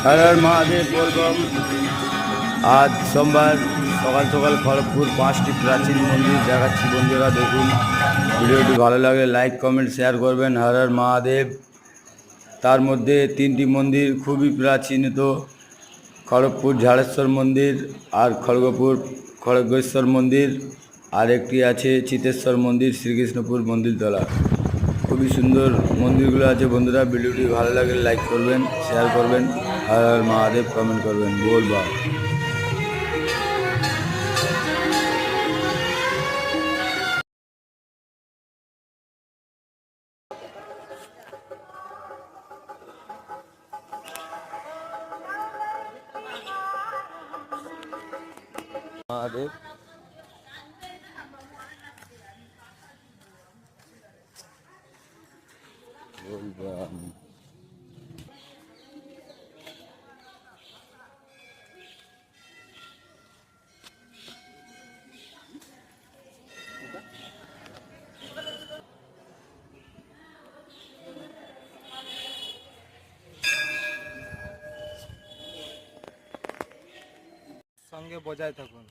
হর হর মহাদেব বলবম। আজ সোমবার সকাল সকাল খড়গপুর 5টি প্রাচীন মন্দির দেখাচ্ছি বন্ধুরা, দেখুন। ভিডিওটি ভালো লাগলে লাইক কমেন্ট শেয়ার করবেন। হর হর মহাদেব। তার মধ্যে 3টি মন্দির খুবই প্রাচীনতম, খড়গপুর ঝাড়েশ্বর মন্দির আর খড়গেশ্বর মন্দির, আর একটি আছে চিতেশ্বর মন্দির শ্রীকৃষ্ণপুর মন্দিরতলা। খুবই সুন্দর মন্দিরগুলো আছে বন্ধুরা। ভিডিওটি ভালো লাগলে লাইক করবেন, শেয়ার করবেন, হর হর মহাদেব কমেন্ট করবেন। বলবাম। মহাদেব। বলবাম। সঙ্গে বজায় থাকুন।